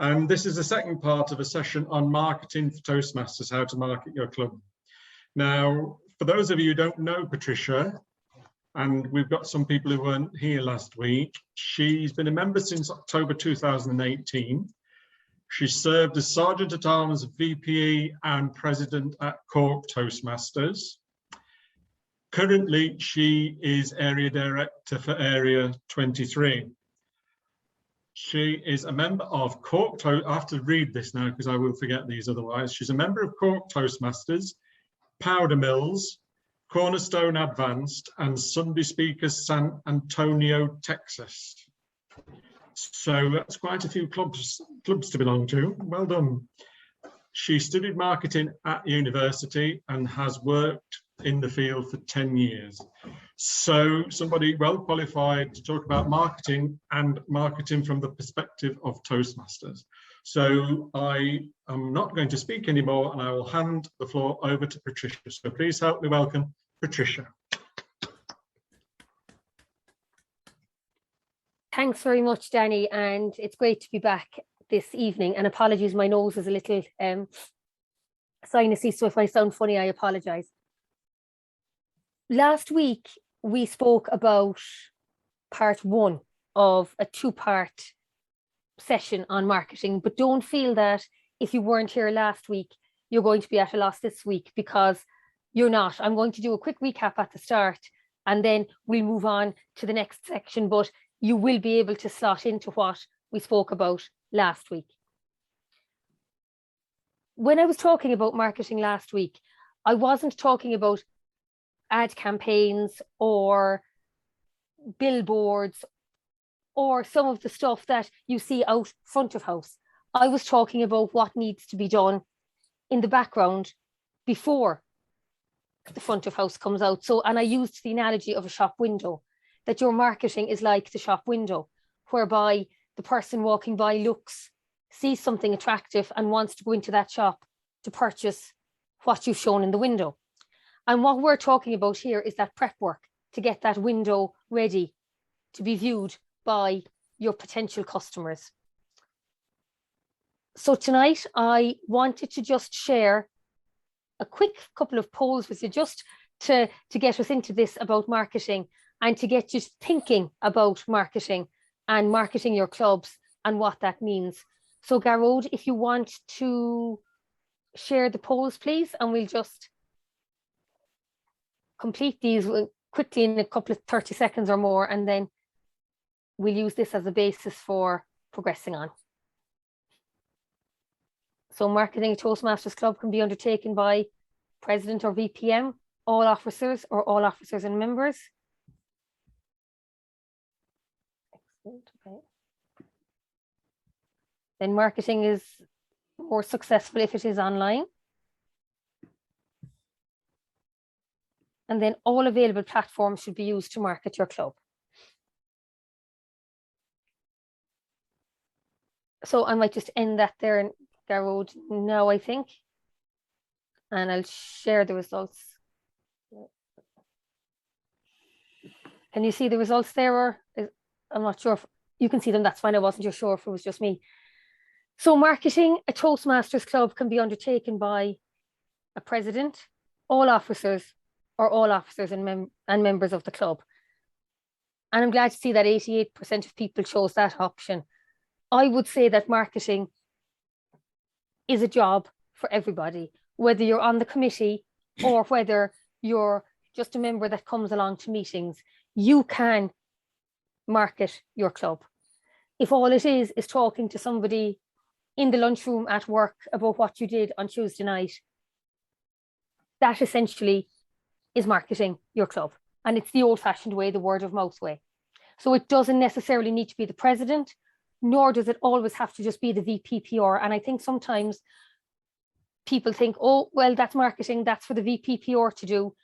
And this is the second part of a session on marketing for Toastmasters, how to market your club. Now, for those of you who don't know Patricia, and we've got some people who weren't here last week, she's been a member since October 2018. She served as Sergeant at Arms, VPE and President at Cork Toastmasters. Currently, she is Area Director for Area 23. She is a member of Cork I have to read this now because I will forget these otherwise. She's a member of Cork Toastmasters, Powder Mills, Cornerstone Advanced, and Sunday Speakers San Antonio, Texas. So that's quite a few clubs to belong to. Well done. She studied marketing at university and has worked in the field for 10 years. So somebody well qualified to talk about marketing and marketing from the perspective of Toastmasters. So I am not going to speak anymore and I will hand the floor over to Patricia. So please help me welcome Patricia. Thanks very much, Danny, and it's great to be back this evening. And apologies, my nose is a little sinusy, so if I sound funny, I apologise. Last week, we spoke about part one of a two-part session on marketing, but don't feel that if you weren't here last week, you're going to be at a loss this week, because you're not. I'm going to do a quick recap at the start, and then we'll move on to the next section, but you will be able to slot into what we spoke about last week. When I was talking about marketing last week, I wasn't talking about ad campaigns or billboards or some of the stuff that you see out front of house. I was talking about what needs to be done in the background before the front of house comes out. So, and I used the analogy of a shop window, that your marketing is like the shop window, whereby the person walking by sees something attractive and wants to go into that shop to purchase what you've shown in the window. And what we're talking about here is that prep work to get that window ready to be viewed by your potential customers. So tonight, I wanted to just share a quick couple of polls with you, just to get us into this about marketing and to get you thinking about marketing and marketing your clubs and what that means. So Garrod, if you want to share the polls, please, and we'll just complete these quickly in a couple of 30 seconds or more, and then we'll use this as a basis for progressing on. So marketing a Toastmasters club can be undertaken by President or VPM, all officers or all officers and members. Okay. Then marketing is more successful if it is online. And then all available platforms should be used to market your club. So I might just end that there, Garrod, now, I think. And I'll share the results. Can you see the results there, or I'm not sure if you can see them? That's fine. I wasn't sure if it was just me. So marketing a Toastmasters club can be undertaken by a president, all officers, or all officers and members of the club. And I'm glad to see that 88% of people chose that option. I would say that marketing is a job for everybody, whether you're on the committee or whether you're just a member that comes along to meetings. You can market your club. If all it is talking to somebody in the lunchroom at work about what you did on Tuesday night, that essentially is marketing your club. And it's the old-fashioned way, the word of mouth way. So it doesn't necessarily need to be the president, nor does it always have to just be the VPPR. And I think sometimes people think, oh, well, that's marketing, that's for the VPPR to do.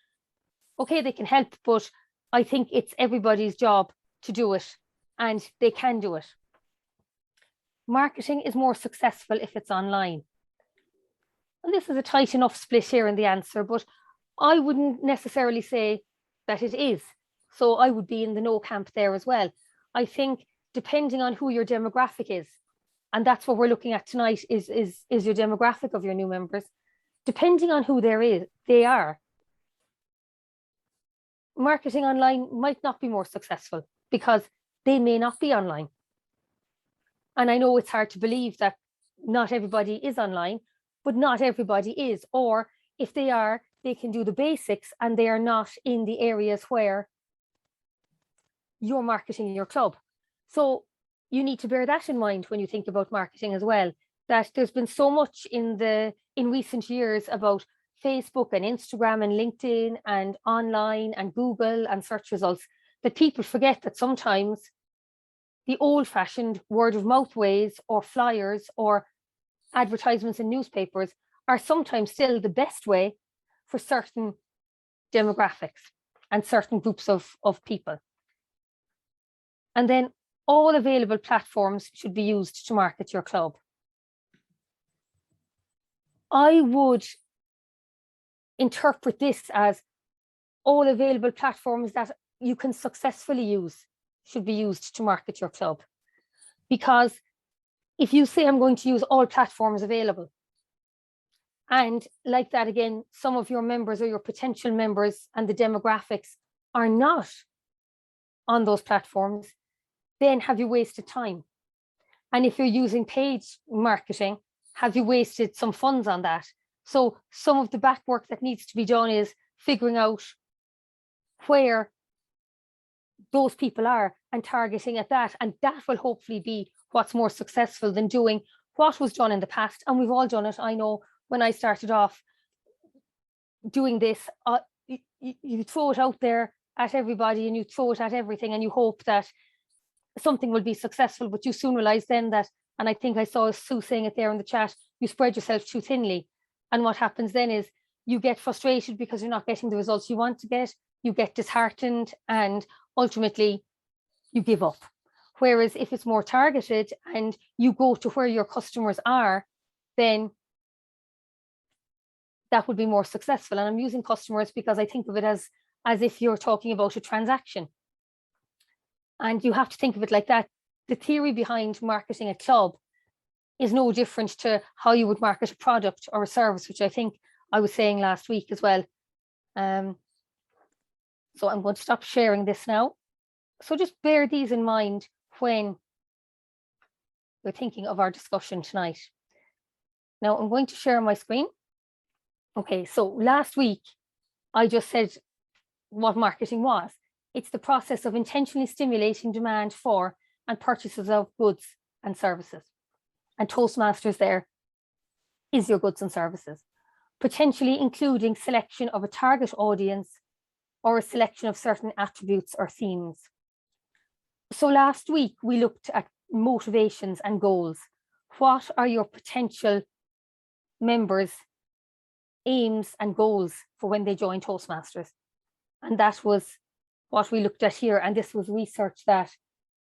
Okay, they can help, but I think it's everybody's job to do it, and they can do it. Marketing is more successful if it's online. And this is a tight enough split here in the answer, but I wouldn't necessarily say that it is. So I would be in the no camp there as well. I think depending on who your demographic is, And that's what we're looking at tonight is your demographic of your new members. Depending on who they are, marketing online might not be more successful because they may not be online. And I know it's hard to believe that not everybody is online, but not everybody is. Or if they are, they can do the basics and they are not in the areas where you're marketing your club. So you need to bear that in mind when you think about marketing as well, that there's been so much in recent years about Facebook and Instagram and LinkedIn and online and Google and search results that people forget that sometimes the old-fashioned word of mouth ways or flyers or advertisements in newspapers are sometimes still the best way for certain demographics and certain groups of people. And then all available platforms should be used to market your club. I would interpret this as all available platforms that you can successfully use should be used to market your club. Because if you say I'm going to use all platforms available, and like that again, some of your members or your potential members and the demographics are not on those platforms, then have you wasted time? And if you're using paid marketing, have you wasted some funds on that? So some of the back work that needs to be done is figuring out where those people are and targeting at that. And that will hopefully be what's more successful than doing what was done in the past. And we've all done it. I know when I started off doing this, you throw it out there at everybody and you throw it at everything and you hope that something will be successful, but you soon realize then that, and I think I saw Sue saying it there in the chat, you spread yourself too thinly. And what happens then is you get frustrated because you're not getting the results you want to get, you get disheartened, and ultimately you give up. Whereas if it's more targeted and you go to where your customers are, then that would be more successful. And I'm using customers because I think of it as if you're talking about a transaction. And you have to think of it like that. The theory behind marketing a club is no different to how you would market a product or a service, which I think I was saying last week as well. So I'm going to stop sharing this now. So just bear these in mind when you're thinking of our discussion tonight. Now I'm going to share my screen. Okay, so last week I just said what marketing was. It's the process of intentionally stimulating demand for and purchases of goods and services. And Toastmasters there is your goods and services, potentially including selection of a target audience or a selection of certain attributes or themes. So last week we looked at motivations and goals. What are your potential members' aims and goals for when they join Toastmasters? And that was what we looked at here. And this was research that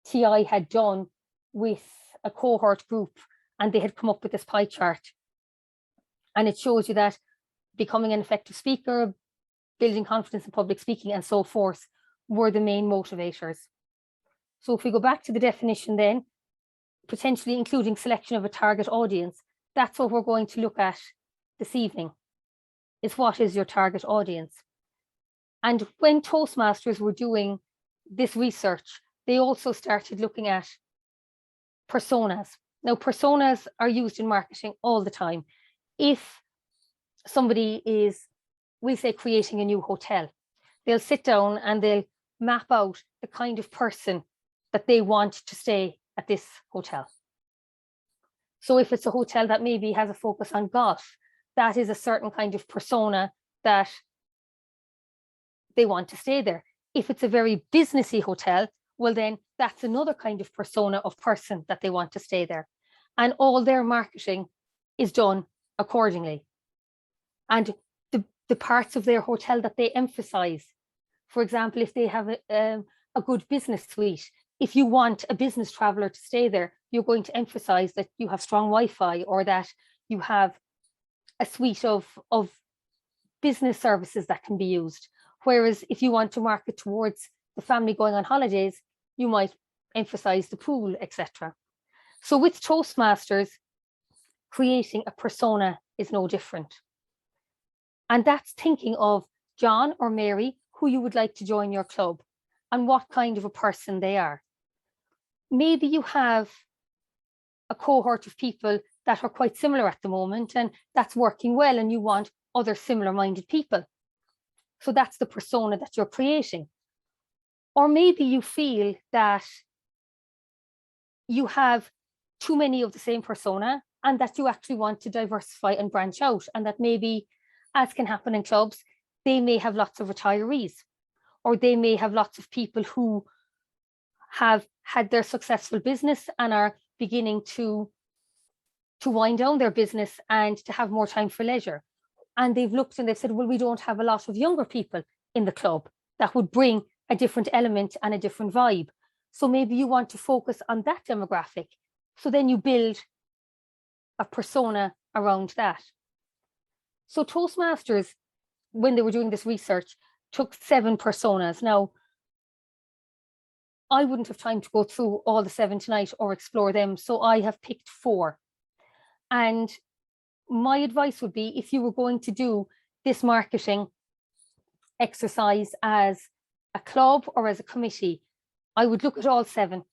TI had done with a cohort group, and they had come up with this pie chart. And it shows you that becoming an effective speaker, building confidence in public speaking, and so forth were the main motivators. So if we go back to the definition then, potentially including selection of a target audience, that's what we're going to look at this evening, is what is your target audience. And when Toastmasters were doing this research, they also started looking at personas. Now, personas are used in marketing all the time. If somebody is, we'll say, creating a new hotel, they'll sit down and they'll map out the kind of person that they want to stay at this hotel. So if it's a hotel that maybe has a focus on golf, that is a certain kind of persona that they want to stay there. If it's a very businessy hotel, well then that's another kind of persona of person that they want to stay there. And all their marketing is done accordingly. And the parts of their hotel that they emphasize, for example, if they have a good business suite, if you want a business traveler to stay there, you're going to emphasize that you have strong Wi-Fi or that you have a suite of business services that can be used. Whereas if you want to market towards the family going on holidays, you might emphasize the pool, etc. So with Toastmasters, creating a persona is no different. And that's thinking of John or Mary, who you would like to join your club and what kind of a person they are. Maybe you have a cohort of people that are quite similar at the moment and that's working well and you want other similar-minded people. So that's the persona that you're creating. Or maybe you feel that you have too many of the same persona and that you actually want to diversify and branch out, and that maybe, as can happen in clubs, they may have lots of retirees, or they may have lots of people who have had their successful business and are beginning to wind down their business and to have more time for leisure. And they've looked and they've said, well, we don't have a lot of younger people in the club that would bring a different element and a different vibe. So maybe you want to focus on that demographic. So then you build a persona around that. So Toastmasters, when they were doing this research, took 7 personas. Now, I wouldn't have time to go through all the 7 tonight or explore them. So I have picked 4. And my advice would be, if you were going to do this marketing exercise as a club or as a committee, I would look at all 7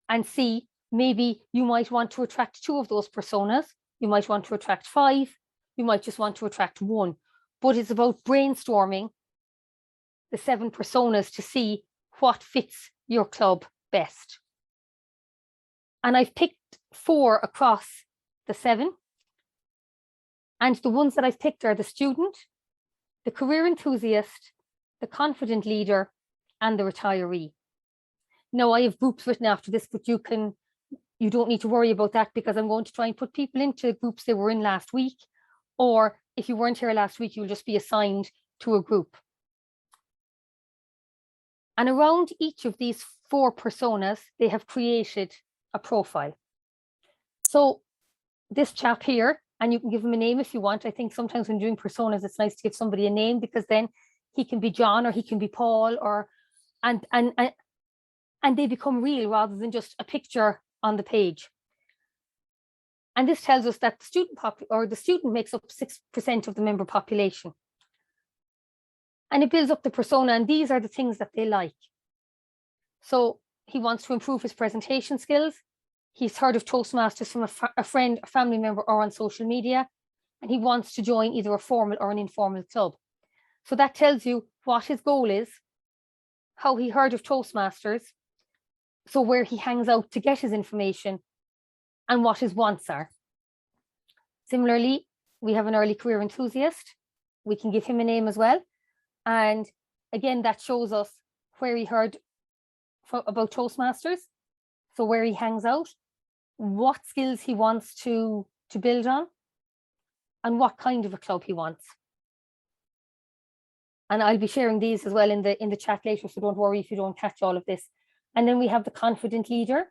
and see, maybe you might want to attract 2 of those personas. You might want to attract 5. You might just want to attract 1. But it's about brainstorming the 7 personas to see what fits your club best. And I've picked 4 across the 7. And the ones that I've picked are the student, the career enthusiast, the confident leader, and the retiree. Now, I have groups written after this, but you don't need to worry about that, because I'm going to try and put people into groups they were in last week. Or if you weren't here last week, you'll just be assigned to a group. And around each of these 4 personas, they have created a profile. So this chap here, and you can give him a name if you want. I think sometimes when doing personas, it's nice to give somebody a name, because then he can be John or he can be Paul, or and they become real rather than just a picture on the page. And this tells us that the student makes up 6% of the member population. And it builds up the persona, and these are the things that they like. So he wants to improve his presentation skills. He's heard of Toastmasters from a friend, a family member, or on social media, and he wants to join either a formal or an informal club. So that tells you what his goal is, how he heard of Toastmasters, so where he hangs out to get his information, and what his wants are. Similarly, we have an early career enthusiast. We can give him a name as well. And again, that shows us where he heard about Toastmasters, so where he hangs out, what skills he wants to build on, and what kind of a club he wants. And I'll be sharing these as well in the chat later, so don't worry if you don't catch all of this. And then we have the confident leader.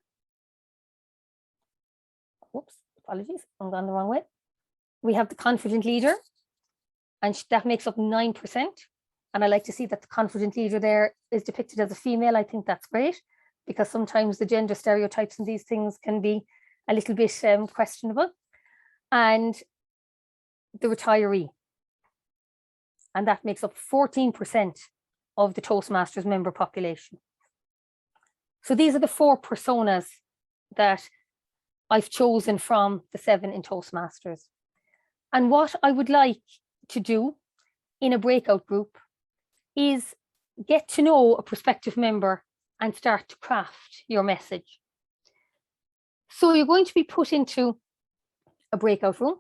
Whoops, apologies, I'm going the wrong way. We have the confident leader, and that makes up 9%. And I like to see that the confident leader there is depicted as a female. I think that's great, because sometimes the gender stereotypes and these things can be a little bit questionable. And the retiree, and that makes up 14% of the Toastmasters member population. So these are the 4 personas that I've chosen from the 7 in Toastmasters. And what I would like to do in a breakout group is get to know a prospective member and start to craft your message. So you're going to be put into a breakout room.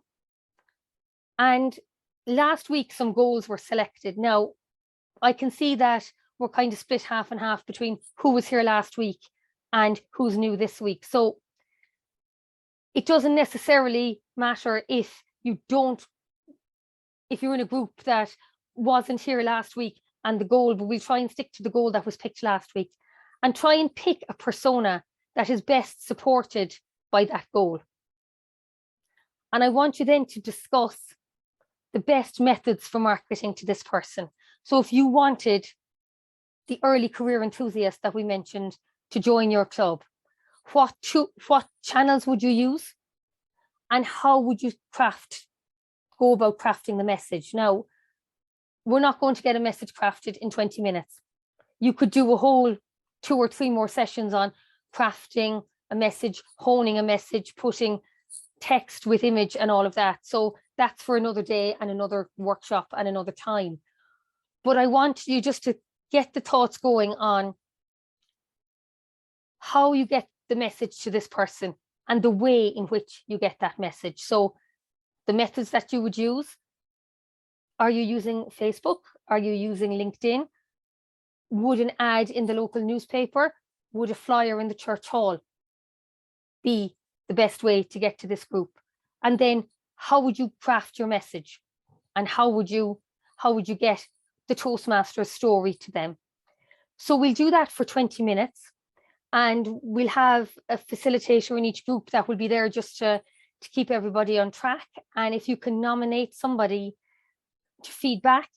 And last week, some goals were selected. Now, I can see that we're kind of split half and half between who was here last week and who's new this week. So it doesn't necessarily matter if you're in a group that wasn't here last week and the goal, but we'll try and stick to the goal that was picked last week and try and pick a persona that is best supported by that goal. And I want you then to discuss the best methods for marketing to this person. So if you wanted the early career enthusiast that we mentioned to join your club, what channels would you use, and how would you go about crafting the message. Now, we're not going to get a message crafted in 20 minutes. You could do a whole 2 or 3 more sessions on crafting a message, honing a message, putting text with image and all of that. So that's for another day and another workshop and another time. But I want you just to get the thoughts going on how you get the message to this person and the way in which you get that message. So the methods that you would use, are you using Facebook? Are you using LinkedIn? Would an ad in the local newspaper, would a flyer in the church hall be the best way to get to this group? And then how would you craft your message? And how would you get the Toastmasters story to them? So we'll do that for 20 minutes, and we'll have a facilitator in each group that will be there just to keep everybody on track. And if you can nominate somebody to feedback,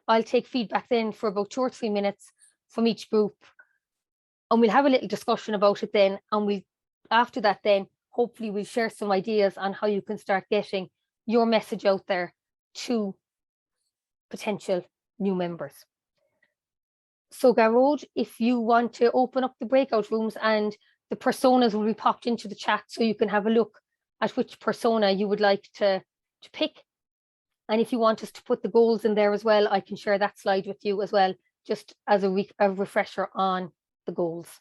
I'll take feedback then for about 2 or 3 minutes from each group, and we'll have a little discussion about it then. And after that then, hopefully we'll share some ideas on how you can start getting your message out there to potential new members. So Garrod, if you want to open up the breakout rooms, and the personas will be popped into the chat so you can have a look at which persona you would like to pick. And if you want us to put the goals in there as well, I can share that slide with you as well, just as a refresher on the goals.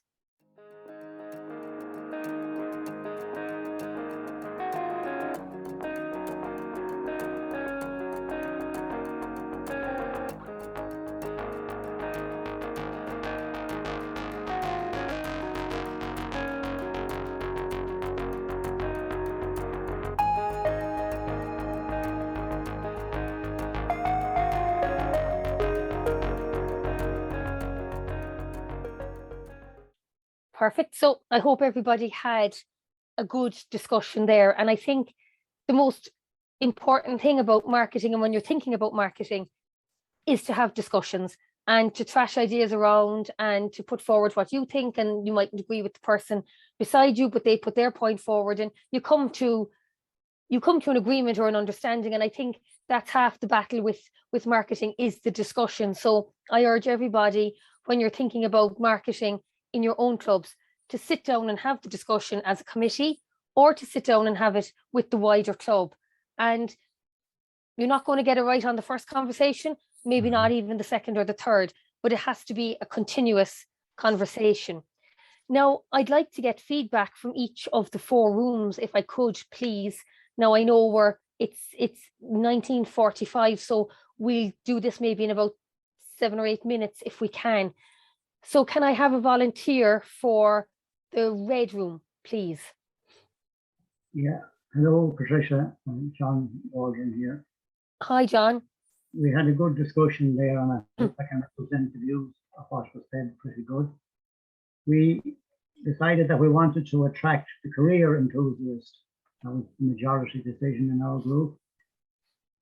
Perfect. So I hope everybody had a good discussion there. And I think the most important thing about marketing, and when you're thinking about marketing, is to have discussions and to trash ideas around and to put forward what you think. And you mightn't agree with the person beside you, but they put their point forward, and you come to an agreement or an understanding. And I think that's half the battle with marketing, is the discussion. So I urge everybody, when you're thinking about marketing in your own clubs, to sit down and have the discussion as a committee, or to sit down and have it with the wider club. And you're not going to get it right on the first conversation, maybe not even the second or the third, but it has to be a continuous conversation. Now, I'd like to get feedback from each of the 4 rooms, if I could, please. Now, I know it's 19:45, so we'll do this maybe in about 7 or 8 minutes if we can. So can I have a volunteer for the red room, please? Yeah. Hello, Patricia. I'm John Waldron here. Hi, John. We had a good discussion there, and I think I can represent the views of what was said pretty good. We decided that we wanted to attract the career enthusiast. That was the majority decision in our group.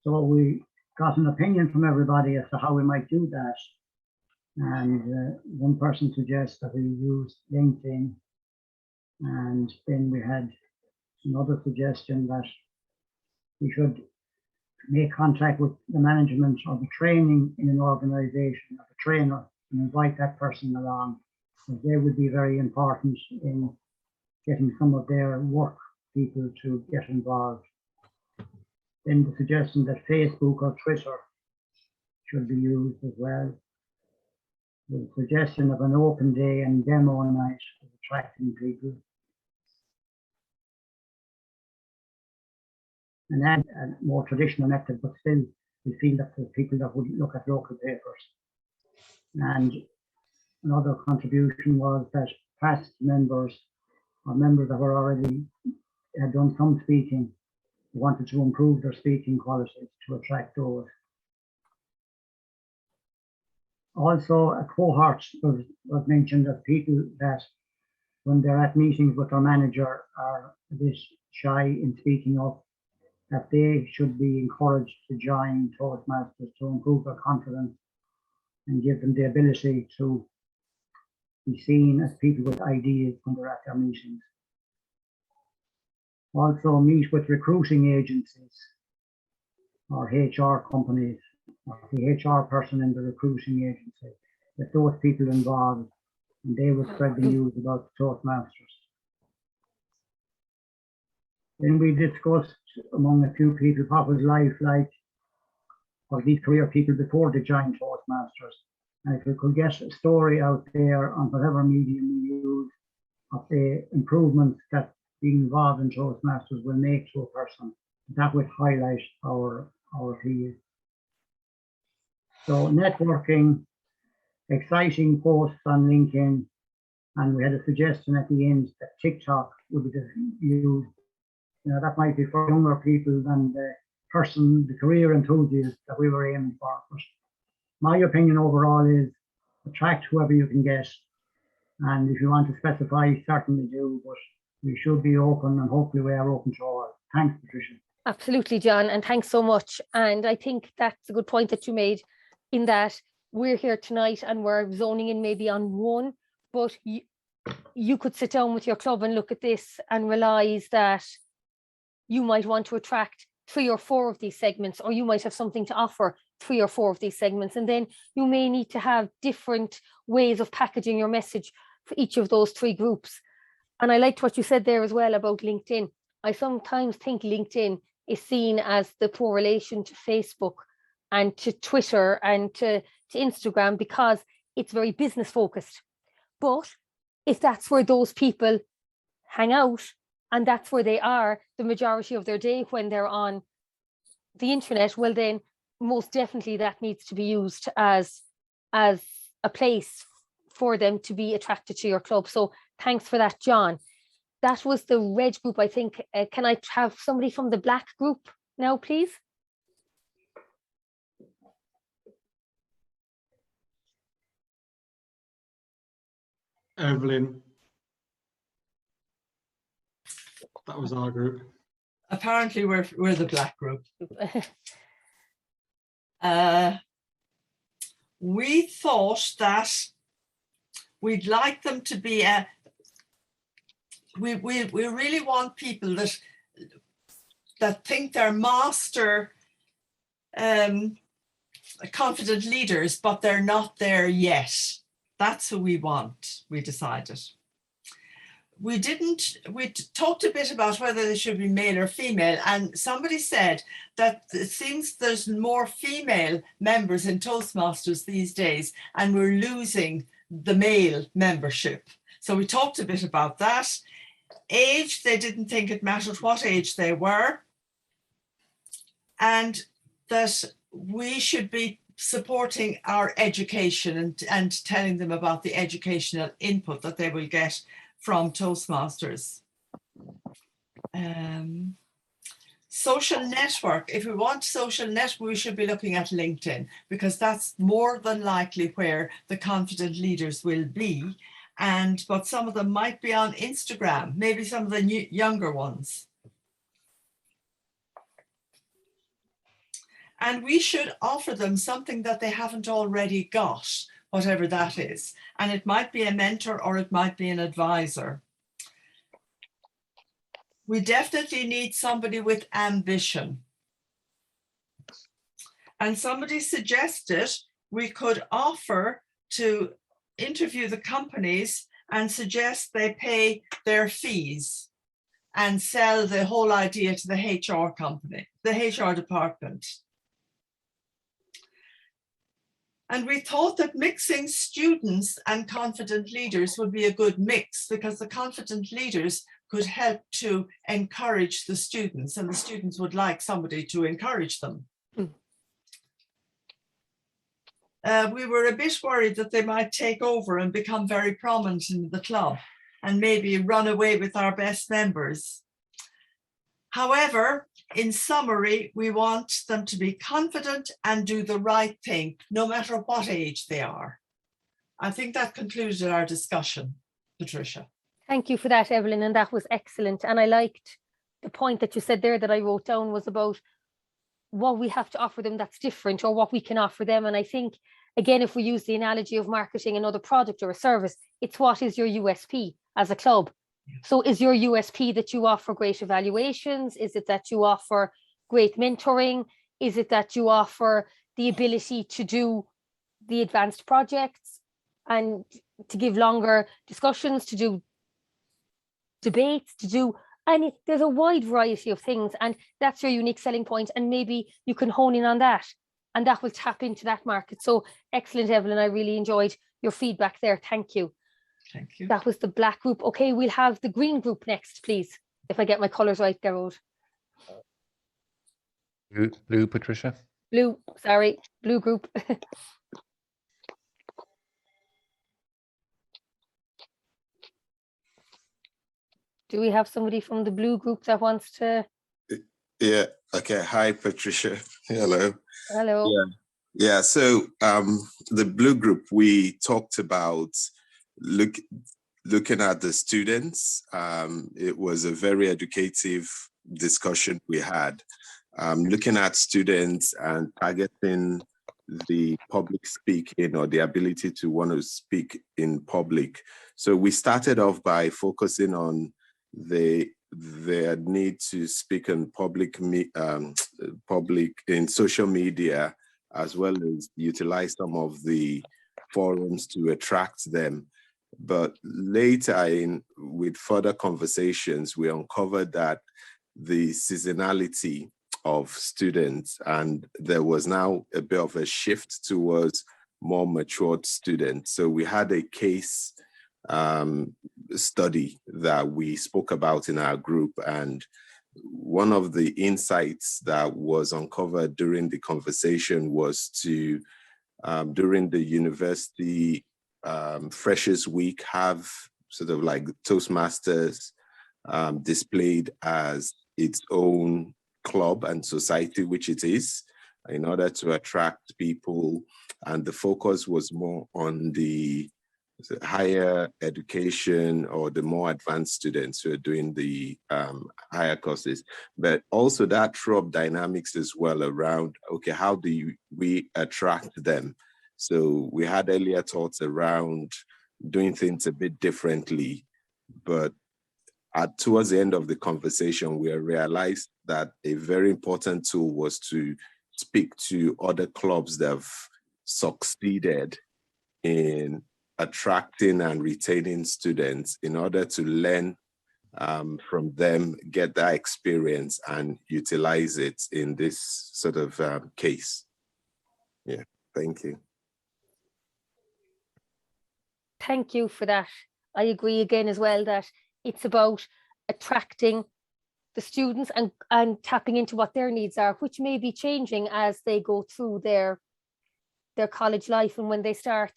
So we got an opinion from everybody as to how we might do that. And one person suggests that we use LinkedIn. And then we had another suggestion that we should make contact with the management or the training in an organization, or the trainer, and invite that person along, because they would be very important in getting some of their work people to get involved. Then the suggestion that Facebook or Twitter should be used as well. The suggestion of an open day and demo night of attracting people. And then a more traditional method, but still we feel that the people that would look at local papers. And another contribution was that past members, or members that were already had done some speaking, wanted to improve their speaking qualities to attract those. Also, a cohort was mentioned of people that, when they're at meetings with their manager, are a bit shy in speaking up, that they should be encouraged to join Toastmasters to improve their confidence and give them the ability to be seen as people with ideas when they're at their meetings. Also meet with recruiting agencies or HR companies, or the HR person in the recruiting agency, get those people involved, and they will spread the news about Toastmasters. Then we discussed among a few people what was life like for these career people before they joined Toastmasters. And if we could get a story out there on whatever medium we use of the improvements that being involved in Toastmasters will make to a person, that would highlight our appeal. So networking, exciting posts on LinkedIn, and we had a suggestion at the end that TikTok would be used. You know, that might be for younger people than the career enthusiast that we were aiming for. But my opinion overall is attract whoever you can get. And if you want to specify, certainly do, but we should be open, and hopefully we are open to all. Thanks, Patricia. Absolutely, John, and thanks so much. And I think that's a good point that you made, in that we're here tonight and we're zoning in maybe on one, but you could sit down with your club and look at this and realize that you might want to attract 3 or 4 of these segments, or you might have something to offer 3 or 4 of these segments. And then you may need to have different ways of packaging your message for each of those 3 groups. And I liked what you said there as well about LinkedIn. I sometimes think LinkedIn is seen as the poor relation to Facebook and to Twitter and to Instagram, because it's very business focused. But if that's where those people hang out, and that's where they are the majority of their day when they're on the internet, well then most definitely that needs to be used as a place for them to be attracted to your club. So thanks for that, John. That was the red group, I think. Can I have somebody from the black group now, please? Evelyn. That was our group. Apparently we're the black group. We thought that we'd like them to be we really want people that think they're master confident leaders, but they're not there yet. That's who we want, we decided. We talked a bit about whether they should be male or female, and somebody said that it seems there's more female members in Toastmasters these days, and we're losing the male membership. So we talked a bit about that. Age, they didn't think it mattered what age they were, and that we should be supporting our education and telling them about the educational input that they will get from Toastmasters. Social network. If we want social network, we should be looking at LinkedIn, because that's more than likely where the confident leaders will be. But some of them might be on Instagram, maybe some of the younger ones. And we should offer them something that they haven't already got, whatever that is. And it might be a mentor or it might be an advisor. We definitely need somebody with ambition. And somebody suggested we could offer to interview the companies and suggest they pay their fees and sell the whole idea to the HR company, the HR department. And we thought that mixing students and confident leaders would be a good mix, because the confident leaders could help to encourage the students, and the students would like somebody to encourage them. We were a bit worried that they might take over and become very prominent in the club and maybe run away with our best members. However, in summary, we want them to be confident and do the right thing, no matter what age they are. I think that concluded our discussion, Patricia. Thank you for that, Evelyn, and that was excellent. And I liked the point that you said there that I wrote down, was about what we have to offer them that's different, or what we can offer them. And I think, again, if we use the analogy of marketing another product or a service, it's what is your USP as a club? So is your USP that you offer great evaluations? Is it that you offer great mentoring? Is it that you offer the ability to do the advanced projects and to give longer discussions, to do debates, to do, and there's a wide variety of things, and that's your unique selling point, and maybe you can hone in on that, and that will tap into that market. So excellent, Evelyn. I really enjoyed your feedback there. Thank you. Thank you. That was the black group. Okay, we'll have the green group next, please, if I get my colours right, Garrod. Blue, Patricia. Blue, sorry, blue group. Do we have somebody from the blue group that wants to? Yeah. Okay. Hi, Patricia. Hello. Hello. Yeah. So the blue group, we talked about looking at the students. It was a very educative discussion we had, looking at students and targeting the public speaking or the ability to want to speak in public. So we started off by focusing on their need to speak in public in social media, as well as utilize some of the forums to attract them. But later with further conversations, we uncovered that the seasonality of students, and there was now a bit of a shift towards more matured students. So we had a case study that we spoke about in our group, and one of the insights that was uncovered during the conversation was to during the university Freshers Week have sort of like Toastmasters displayed as its own club and society, which it is, in order to attract people. And the focus was more on the higher education or the more advanced students who are doing the higher courses. But also that threw up dynamics as well around, okay, how do we attract them? So we had earlier thoughts around doing things a bit differently, but towards the end of the conversation, we realized that a very important tool was to speak to other clubs that have succeeded in attracting and retaining students in order to learn from them, get that experience and utilize it in this sort of case. Yeah, thank you. Thank you for that. I agree again as well that it's about attracting the students and tapping into what their needs are, which may be changing as they go through their college life. And when they start,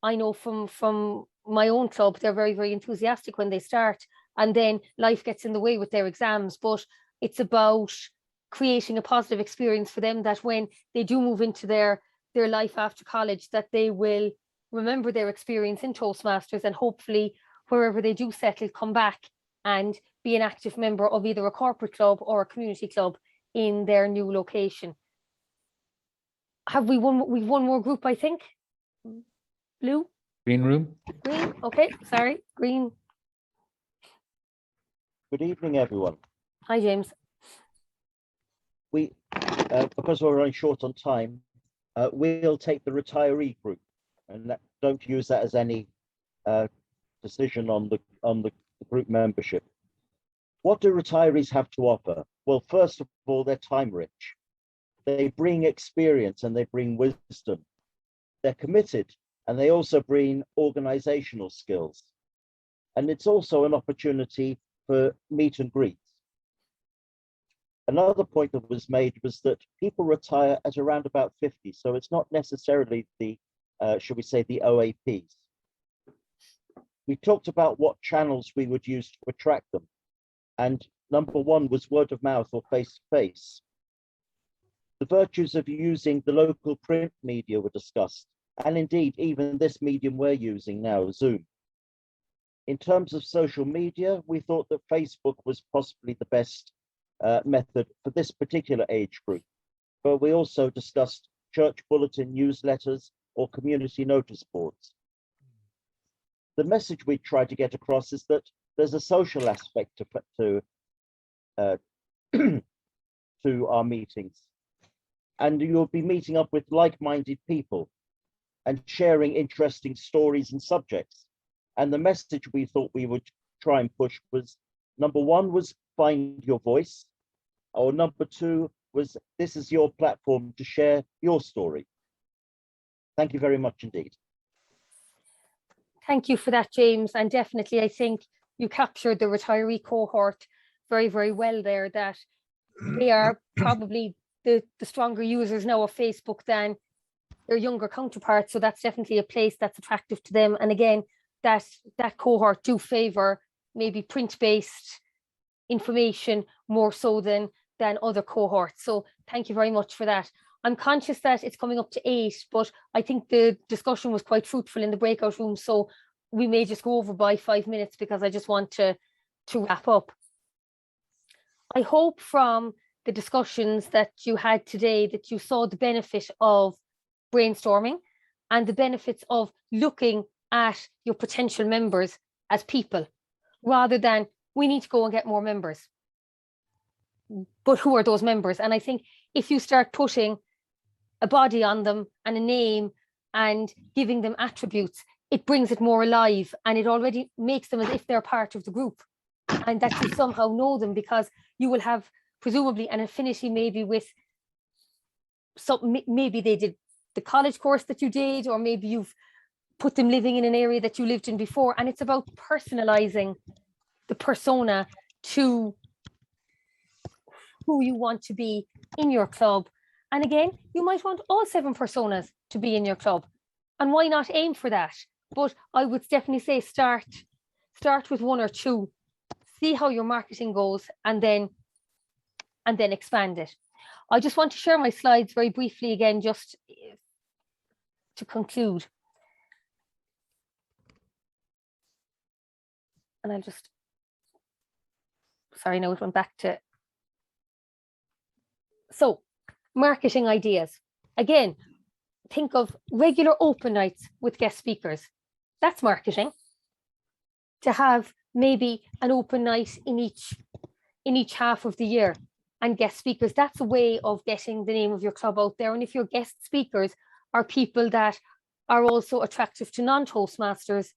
I know from my own club, they're very, very enthusiastic when they start, and then life gets in the way with their exams. But it's about creating a positive experience for them, that when they do move into their life after college, that they will remember their experience in Toastmasters, and hopefully wherever they do settle, come back and be an active member of either a corporate club or a community club in their new location. Have we one? We've one more group, I think. Blue? Green room. Green? Okay, sorry, green. Good evening, everyone. Hi, James. We, because we're running short on time, we'll take the retiree group, and don't use that as any decision on the group membership. What do retirees have to offer? Well, first of all, they're time rich. They bring experience and they bring wisdom. They're committed, and they also bring organizational skills. And it's also an opportunity for meet and greets. Another point that was made was that people retire at around about 50. So it's not necessarily the, should we say, the OAPs. We talked about what channels we would use to attract them. And number one was word of mouth or face-to-face. The virtues of using the local print media were discussed. And indeed, even this medium we're using now, Zoom. In terms of social media, we thought that Facebook was possibly the best method for this particular age group. But we also discussed church bulletin newsletters, or community notice boards. The message we try to get across is that there's a social aspect to to our meetings, and you'll be meeting up with like-minded people and sharing interesting stories and subjects. And the message we thought we would try and push was, number one was find your voice, or number two was this is your platform to share your story. Thank you very much indeed. Thank you for that, James. And definitely, I think you captured the retiree cohort very, very well there, that they are probably the stronger users now of Facebook than their younger counterparts. So that's definitely a place that's attractive to them. And again, that cohort do favor maybe print-based information more so than other cohorts. So thank you very much for that. I'm conscious that it's coming up to 8, but I think the discussion was quite fruitful in the breakout room. So we may just go over by 5 minutes because I just want to wrap up. I hope from the discussions that you had today that you saw the benefit of brainstorming and the benefits of looking at your potential members as people, rather than we need to go and get more members. But who are those members? And I think if you start putting a body on them and a name and giving them attributes, it brings it more alive, and it already makes them as if they're part of the group, and that you somehow know them, because you will have presumably an affinity maybe with some, maybe they did the college course that you did, or maybe you've put them living in an area that you lived in before. And it's about personalizing the persona to who you want to be in your club. And again, you might want all 7 personas to be in your club, and why not aim for that? But I would definitely say start with 1 or 2, see how your marketing goes, and then expand it. I just want to share my slides very briefly again, just to conclude. And I'll just, sorry, no, it went back to. So, marketing ideas. Again, think of regular open nights with guest speakers. That's marketing. To have maybe an open night in each half of the year and guest speakers, that's a way of getting the name of your club out there. And if your guest speakers are people that are also attractive to non-Toastmasters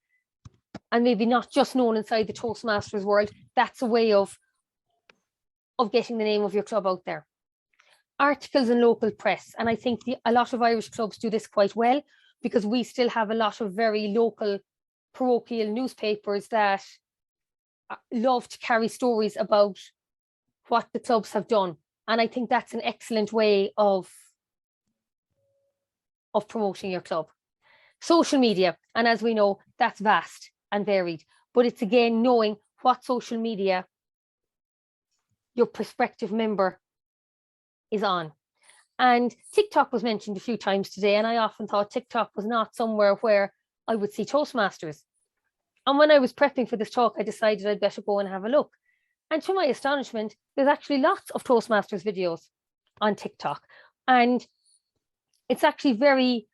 and maybe not just known inside the Toastmasters world, that's a way of getting the name of your club out there. Articles in local press. And I think a lot of Irish clubs do this quite well, because we still have a lot of very local parochial newspapers that love to carry stories about what the clubs have done. And I think that's an excellent way of promoting your club. Social media, and as we know, that's vast and varied, but it's again knowing what social media your prospective member is on. And TikTok was mentioned a few times today, and I often thought TikTok was not somewhere where I would see Toastmasters. And when I was prepping for this talk, I decided I'd better go and have a look. And to my astonishment, there's actually lots of Toastmasters videos on TikTok. And it's actually very,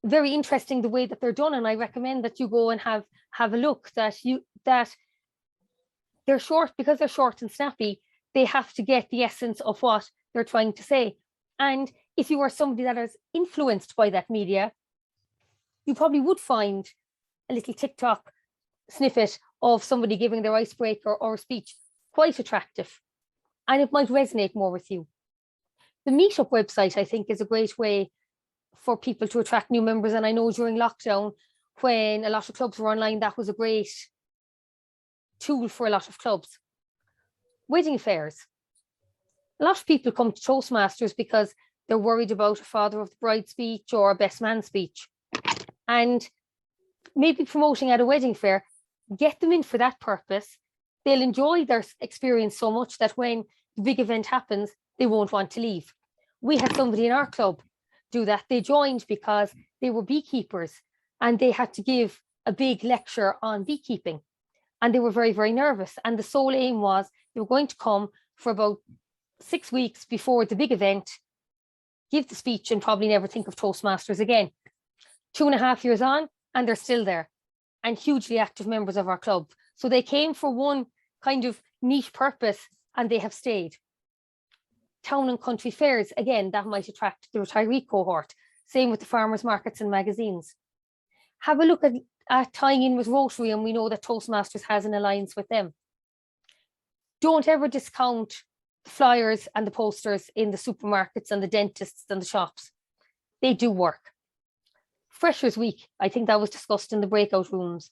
very interesting the way that they're done. And I recommend that you go and have a look, that they're short, because they're short and snappy. They have to get the essence of what they're trying to say. And if you are somebody that is influenced by that media, you probably would find a little TikTok snippet of somebody giving their icebreaker or a speech quite attractive, and it might resonate more with you. The Meetup website, I think, is a great way for people to attract new members. And I know during lockdown, when a lot of clubs were online, that was a great tool for a lot of clubs. Wedding fairs. A lot of people come to Toastmasters because they're worried about a father of the bride speech or a best man speech. And maybe promoting at a wedding fair, get them in for that purpose. They'll enjoy their experience so much that when the big event happens, they won't want to leave. We had somebody in our club do that. They joined because they were beekeepers and they had to give a big lecture on beekeeping. And they were very, very nervous. And the sole aim was they were going to come for about 6 weeks before the big event, give the speech, and probably never think of Toastmasters again. 2.5 years on, and they're still there and hugely active members of our club. So they came for one kind of niche purpose and they have stayed. Town and country fairs, again, that might attract the retiree cohort. Same with the farmers markets and magazines. Have a look at tying in with Rotary, and we know that Toastmasters has an alliance with them. Don't ever discount the flyers and the posters in the supermarkets and the dentists and the shops. They do work. Freshers Week, I think that was discussed in the breakout rooms.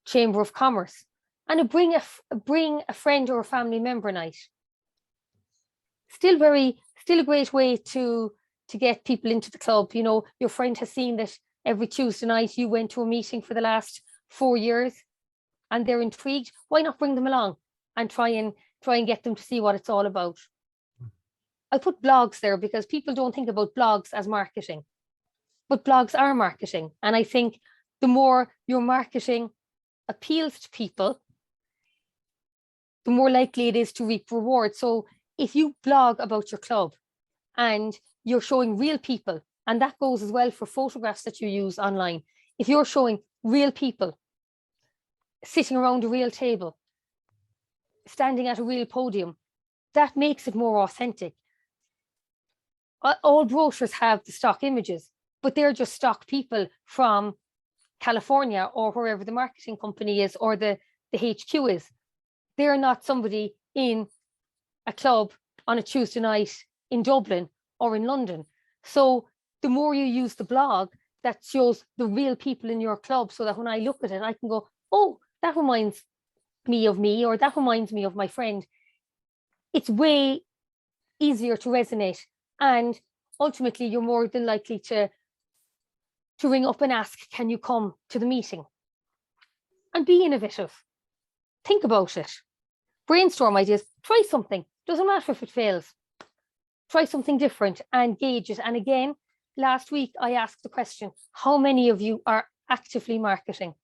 Chamber of Commerce, and a bring a friend or a family member night. Still a great way to get people into the club. You know, your friend has seen that every Tuesday night you went to a meeting for the last 4 years and they're intrigued. Why not bring them along and try and get them to see what it's all about? I put blogs there because people don't think about blogs as marketing, but blogs are marketing. And I think the more your marketing appeals to people, the more likely it is to reap reward. So if you blog about your club and you're showing real people, and that goes as well for photographs that you use online, if you're showing real people sitting around a real table, standing at a real podium, that makes it more authentic. All brochures have the stock images, but they're just stock people from California or wherever the marketing company is or the HQ is. They're not somebody in a club on a Tuesday night in Dublin or in London. So the more you use the blog, that shows the real people in your club, so that when I look at it, I can go, oh, that reminds me of me, or that reminds me of my friend. It's way easier to resonate, and ultimately you're more than likely to ring up and ask, can you come to the meeting? And be innovative. Think about it. Brainstorm ideas. Try something. Doesn't matter if it fails. Try something different and gauge it. And again, last week I asked the question, how many of you are actively marketing?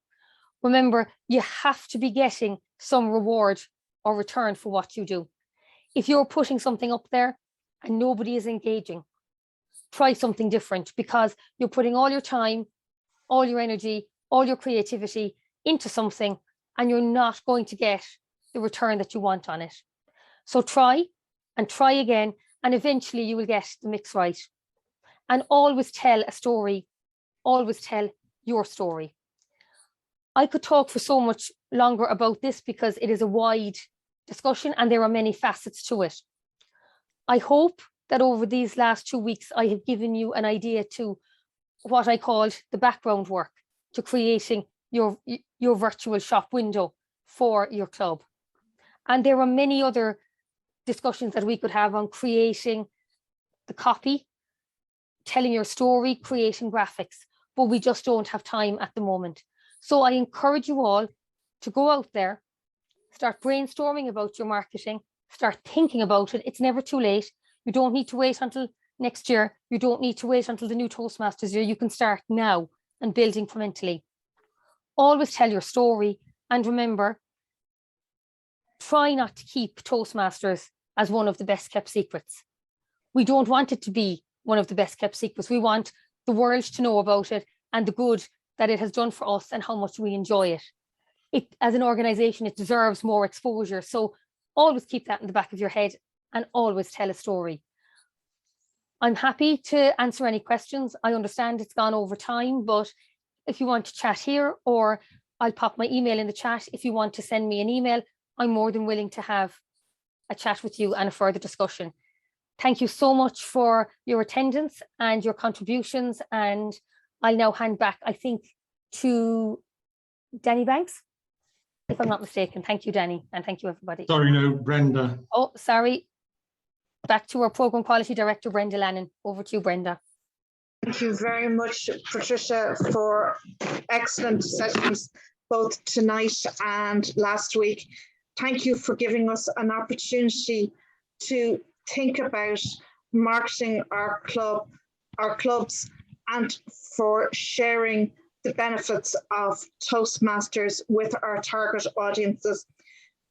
Remember, you have to be getting some reward or return for what you do. If you're putting something up there and nobody is engaging, try something different, because you're putting all your time, all your energy, all your creativity into something, and you're not going to get the return that you want on it. So try and try again, and eventually you will get the mix right. And always tell a story, always tell your story. I could talk for so much longer about this because it is a wide discussion and there are many facets to it. I hope that over these last 2 weeks, I have given you an idea to what I called the background work to creating your virtual shop window for your club. And there are many other discussions that we could have on creating the copy, telling your story, creating graphics, but we just don't have time at the moment. So I encourage you all to go out there, start brainstorming about your marketing, start thinking about it. It's never too late. You don't need to wait until next year. You don't need to wait until the new Toastmasters year. You can start now and build incrementally. Always tell your story, and remember, try not to keep Toastmasters as one of the best kept secrets. We don't want it to be one of the best kept secrets. We want the world to know about it and the good that it has done for us and how much we enjoy it. As an organization, it deserves more exposure. So always keep that in the back of your head and always tell a story. I'm happy to answer any questions. I understand it's gone over time, but if you want to chat here, or I'll pop my email in the chat. If you want to send me an email, I'm more than willing to have a chat with you and a further discussion. Thank you so much for your attendance and your contributions. And I'll now hand back, I think, to Danny Banks, if I'm not mistaken. Thank you, Danny, and thank you, everybody. Sorry, no, Brenda. Oh, sorry. Back to our Programme Quality Director, Brenda Lannon. Over to you, Brenda. Thank you very much, Patricia, for excellent sessions, both tonight and last week. Thank you for giving us an opportunity to think about marketing our clubs, and for sharing the benefits of Toastmasters with our target audiences.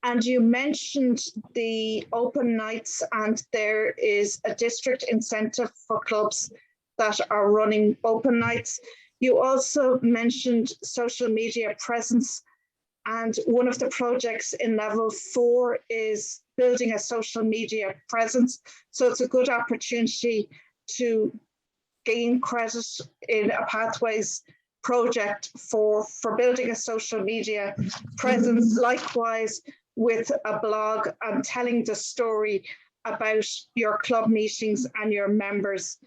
And you mentioned the open nights, and there is a district incentive for clubs that are running open nights. You also mentioned social media presence, and one of the projects in level 4 is building a social media presence. So it's a good opportunity to gain credit in a Pathways project for building a social media presence, likewise with a blog and telling the story about your club meetings and your members'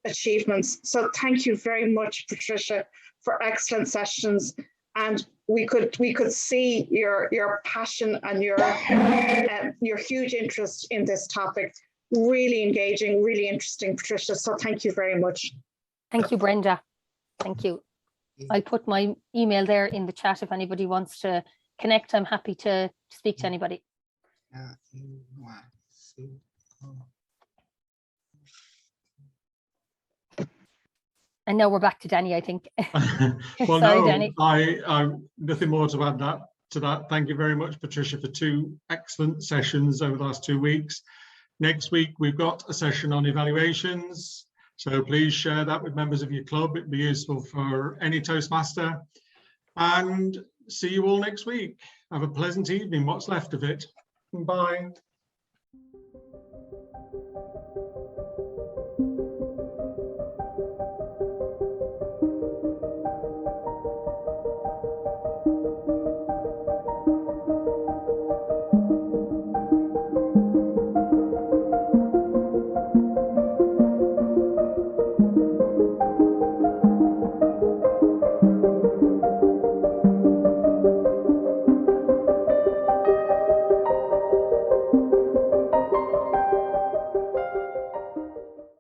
achievements. So thank you very much, Patricia, for excellent sessions. And we could see your passion and your huge interest in this topic. Really engaging, really interesting, Patricia. So thank you very much. Thank you, Brenda. Thank you. I'll put my email there in the chat if anybody wants to connect. I'm happy to speak to anybody. And now we're back to Danny, I think. Well, Sorry, no, Danny. I'm nothing more to add to that. Thank you very much, Patricia, for 2 excellent sessions over the last 2 weeks. Next week, we've got a session on evaluations. So please share that with members of your club. It'd be useful for any Toastmaster. And see you all next week. Have a pleasant evening, what's left of it. Bye.